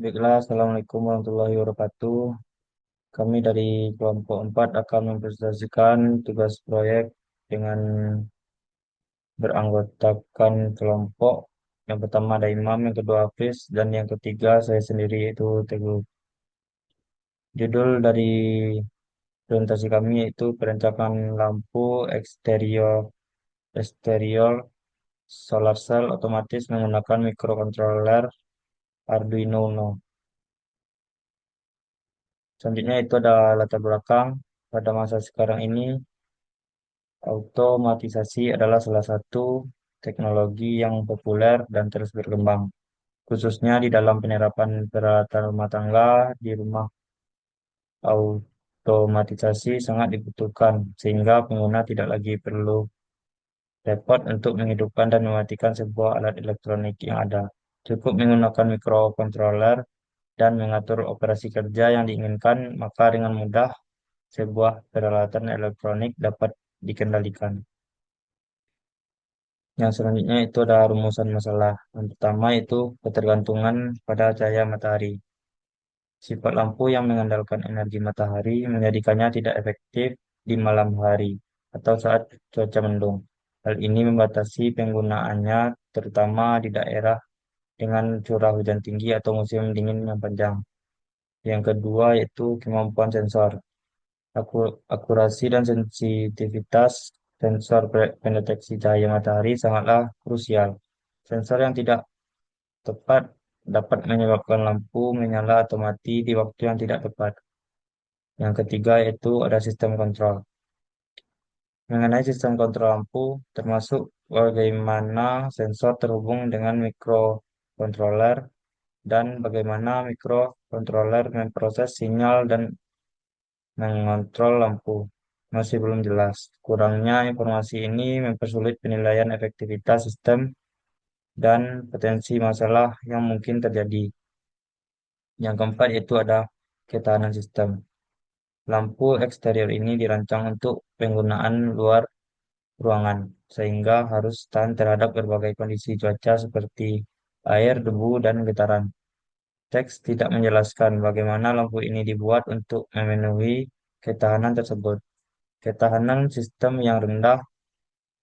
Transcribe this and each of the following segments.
Baiklah, Assalamualaikum warahmatullahi wabarakatuh. Kami dari kelompok 4 akan mempresentasikan tugas proyek dengan beranggotakan kelompok. Yang pertama ada Imam, yang kedua Hafiz, dan yang ketiga saya sendiri yaitu Teguh. Judul dari presentasi kami yaitu perancangan lampu eksterior solar cell otomatis menggunakan microcontroller Arduino Uno. Selanjutnya itu ada latar belakang. Pada masa sekarang ini, otomatisasi adalah salah satu teknologi yang populer dan terus berkembang, khususnya di dalam penerapan peralatan rumah tangga. Di rumah, otomatisasi sangat dibutuhkan, sehingga pengguna tidak lagi perlu repot untuk menghidupkan dan mematikan sebuah alat elektronik yang ada. Cukup menggunakan microcontroller dan mengatur operasi kerja yang diinginkan, maka dengan mudah sebuah peralatan elektronik dapat dikendalikan. Yang selanjutnya itu ada rumusan masalah. Yang pertama itu ketergantungan pada cahaya matahari. Sifat lampu yang mengandalkan energi matahari menjadikannya tidak efektif di malam hari atau saat cuaca mendung. Hal ini membatasi penggunaannya terutama di daerah dengan curah hujan tinggi atau musim dingin yang panjang. Yang kedua yaitu kemampuan sensor. Akurasi dan sensitivitas sensor pendeteksi cahaya matahari sangatlah krusial. Sensor yang tidak tepat dapat menyebabkan lampu menyala atau mati di waktu yang tidak tepat. Yang ketiga yaitu ada sistem kontrol. Mengenai sistem kontrol lampu, termasuk bagaimana sensor terhubung dengan mikrocontroller dan bagaimana mikrocontroller memproses sinyal dan mengontrol lampu. Masih belum jelas. Kurangnya informasi ini mempersulit penilaian efektivitas sistem dan potensi masalah yang mungkin terjadi. Yang keempat yaitu ada ketahanan sistem. Lampu eksterior ini dirancang untuk penggunaan luar ruangan, sehingga harus tahan terhadap berbagai kondisi cuaca seperti air, debu, dan getaran. Teks tidak menjelaskan bagaimana lampu ini dibuat untuk memenuhi ketahanan tersebut. Ketahanan sistem yang rendah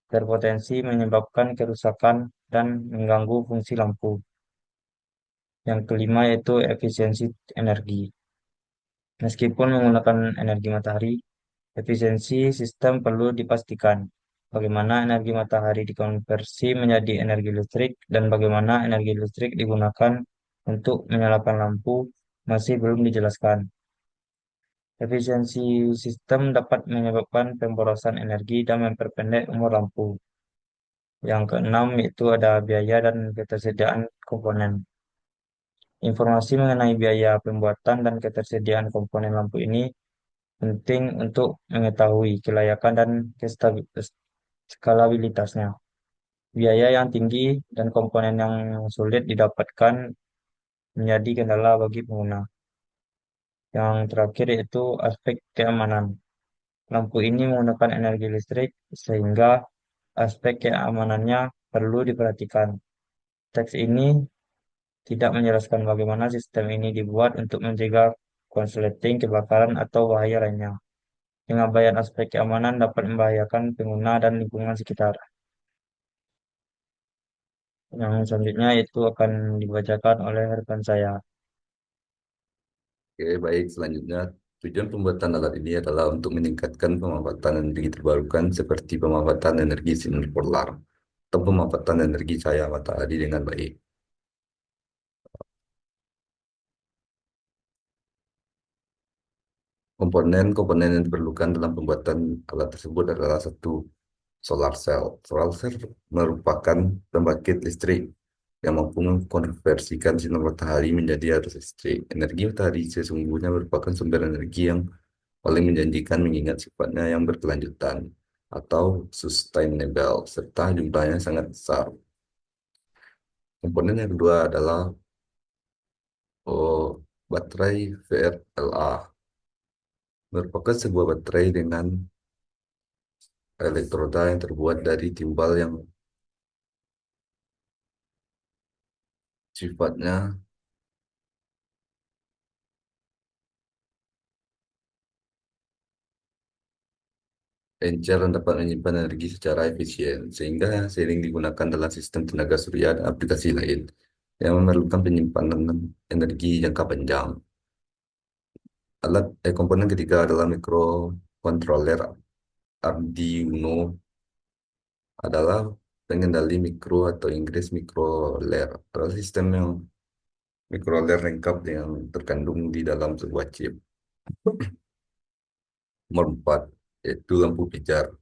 berpotensi menyebabkan kerusakan dan mengganggu fungsi lampu. Yang kelima yaitu efisiensi energi. Meskipun menggunakan energi matahari, efisiensi sistem perlu dipastikan. Bagaimana energi matahari dikonversi menjadi energi listrik dan bagaimana energi listrik digunakan untuk menyalakan lampu masih belum dijelaskan. Efisiensi sistem dapat menyebabkan pemborosan energi dan memperpendek umur lampu. Yang keenam yaitu ada biaya dan ketersediaan komponen. Informasi mengenai biaya pembuatan dan ketersediaan komponen lampu ini penting untuk mengetahui kelayakan dan skalabilitasnya. Biaya yang tinggi dan komponen yang sulit didapatkan menjadi kendala bagi pengguna. Yang terakhir yaitu aspek keamanan. Lampu ini menggunakan energi listrik sehingga aspek keamanannya perlu diperhatikan. Teks ini tidak menjelaskan bagaimana sistem ini dibuat untuk mencegah konsleting, kebakaran, atau bahaya lainnya. Pengabaian aspek keamanan dapat membahayakan pengguna dan lingkungan sekitar. Yang selanjutnya itu akan dibacakan oleh rekan saya. Oke, baik. Selanjutnya, tujuan pembuatan alat ini adalah untuk meningkatkan pemanfaatan energi terbarukan seperti pemanfaatan energi sinar solar atau pemanfaatan energi cahaya matahari dengan baik. Komponen-komponen yang diperlukan dalam pembuatan alat tersebut adalah satu, solar cell. Solar cell merupakan pembangkit listrik yang mampu mengkonversikan sinar matahari menjadi arus listrik. Energi matahari sesungguhnya merupakan sumber energi yang paling menjanjikan mengingat sifatnya yang berkelanjutan atau sustainable serta jumlahnya sangat besar. Komponen yang kedua adalah baterai VRLA. Merupakan sebuah baterai dengan elektroda yang terbuat dari timbal yang sifatnya encer dan dapat menyimpan energi secara efisien, sehingga sering digunakan dalam sistem tenaga surya dan aplikasi lain yang memerlukan penyimpanan energi jangka panjang. Komponen ketiga adalah mikrokontroler. Arduino adalah pengendali mikro atau Inggris mikroler, adalah sistem yang mikroler lengkap yang terkandung di dalam sebuah chip. Nomor 4, yaitu lampu pijar.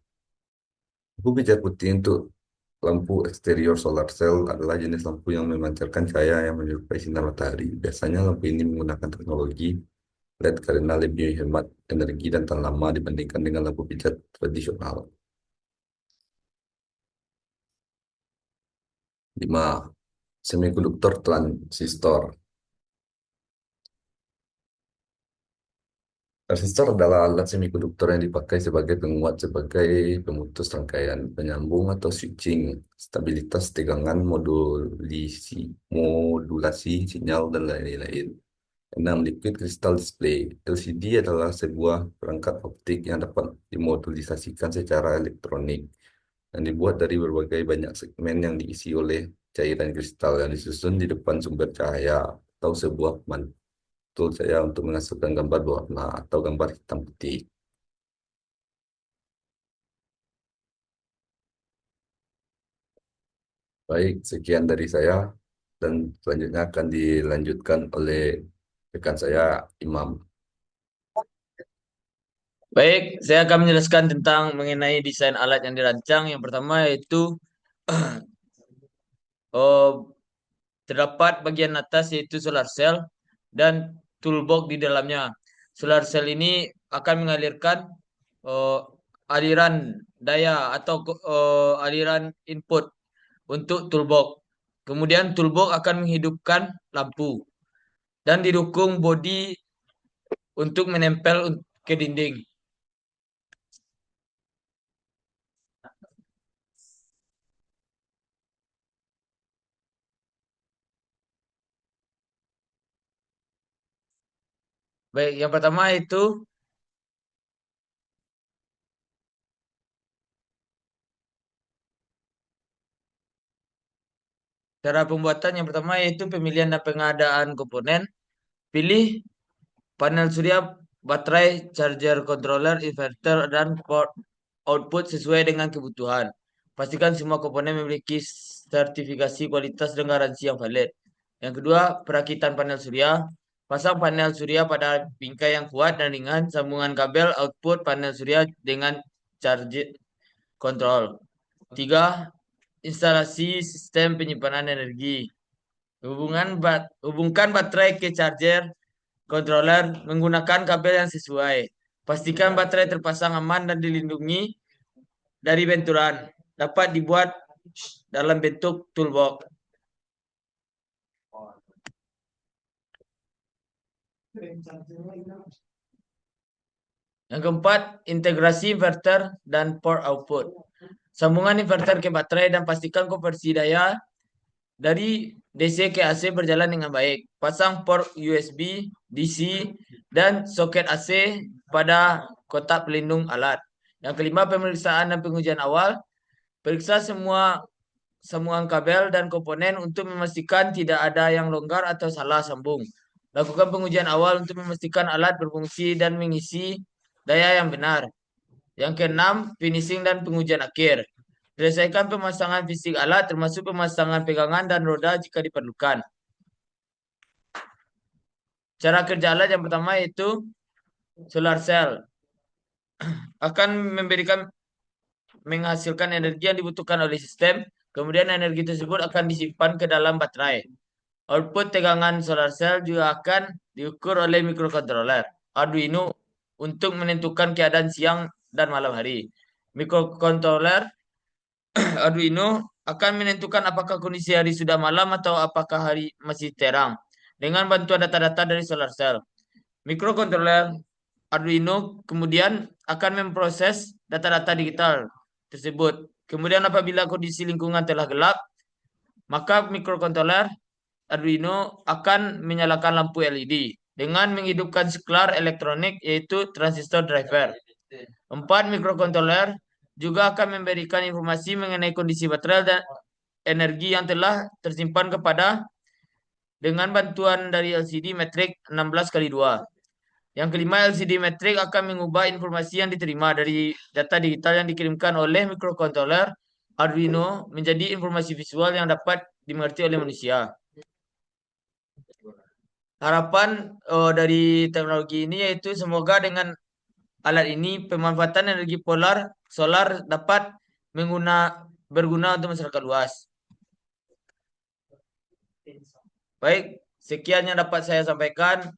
Lampu pijar putih untuk lampu eksterior solar cell adalah jenis lampu yang memancarkan cahaya yang menyerupai sinar matahari. Biasanya lampu ini menggunakan teknologi LED karena lebih hemat energi dan tahan lama dibandingkan dengan lampu pijar tradisional. 5. Semikonduktor transistor. Transistor adalah alat semikonduktor yang dipakai sebagai penguat, sebagai pemutus rangkaian, penyambung atau switching, stabilitas tegangan, modulasi sinyal, dan lain-lain. 6. Liquid Crystal Display. LCD adalah sebuah perangkat optik yang dapat dimodulisasikan secara elektronik dan dibuat dari berbagai banyak segmen yang diisi oleh cairan kristal yang disusun di depan sumber cahaya atau sebuah mantul cahaya untuk menghasilkan gambar berwarna atau gambar hitam putih. Baik, sekian dari saya dan selanjutnya akan dilanjutkan oleh rekan saya, Imam. Baik, saya akan menjelaskan tentang mengenai desain alat yang dirancang. Yang pertama yaitu oh, terdapat bagian atas yaitu solar cell dan toolbox di dalamnya. Solar cell ini akan mengalirkan oh, aliran daya atau aliran input untuk toolbox. Kemudian toolbox akan menghidupkan lampu dan didukung bodi untuk menempel ke dinding. Baik, yang pertama itu cara pembuatan yang pertama yaitu pemilihan dan pengadaan komponen. Pilih panel surya, baterai, charger, controller, inverter, dan port output sesuai dengan kebutuhan. Pastikan semua komponen memiliki sertifikasi kualitas dan garansi yang valid. Yang kedua, perakitan panel surya. Pasang panel surya pada bingkai yang kuat dan ringan. Sambungan kabel output panel surya dengan charger control. Tiga, instalasi sistem penyimpanan energi. Hubungkan baterai ke charger controller menggunakan kabel yang sesuai. Pastikan baterai terpasang aman dan dilindungi dari benturan. Dapat dibuat dalam bentuk toolbox. Yang keempat, integrasi inverter dan port output. Sambungan inverter ke baterai dan pastikan konversi daya dari DC ke AC berjalan dengan baik. Pasang port USB, DC, dan soket AC pada kotak pelindung alat. Yang kelima, pemeriksaan dan pengujian awal. Periksa semua sambungan kabel dan komponen untuk memastikan tidak ada yang longgar atau salah sambung. Lakukan pengujian awal untuk memastikan alat berfungsi dan mengisi daya yang benar. Yang keenam, finishing dan pengujian akhir. Selesaikan pemasangan fisik alat termasuk pemasangan pegangan dan roda jika diperlukan. Cara kerja alat yang pertama yaitu solar cell akan menghasilkan energi yang dibutuhkan oleh sistem. Kemudian energi tersebut akan disimpan ke dalam baterai. Output tegangan solar cell juga akan diukur oleh mikrokontroler Arduino untuk menentukan keadaan siang dan malam hari. Mikrokontroler Arduino akan menentukan apakah kondisi hari sudah malam atau apakah hari masih terang dengan bantuan data-data dari solar cell. Mikrokontroler Arduino kemudian akan memproses data-data digital tersebut. Kemudian apabila kondisi lingkungan telah gelap, maka mikrokontroler Arduino akan menyalakan lampu LED dengan menghidupkan sklar elektronik yaitu transistor driver. 4. Mikrokontroler juga akan memberikan informasi mengenai kondisi baterai dan energi yang telah tersimpan dengan bantuan dari LCD metrik 16x2. Yang kelima, LCD metrik akan mengubah informasi yang diterima dari data digital yang dikirimkan oleh mikrokontroler Arduino menjadi informasi visual yang dapat dimengerti oleh manusia. Harapan dari teknologi ini yaitu semoga dengan alat ini pemanfaatan energi solar dapat berguna untuk masyarakat luas. Baik, sekian yang dapat saya sampaikan.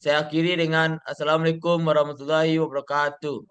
Saya akhiri dengan Assalamualaikum warahmatullahi wabarakatuh.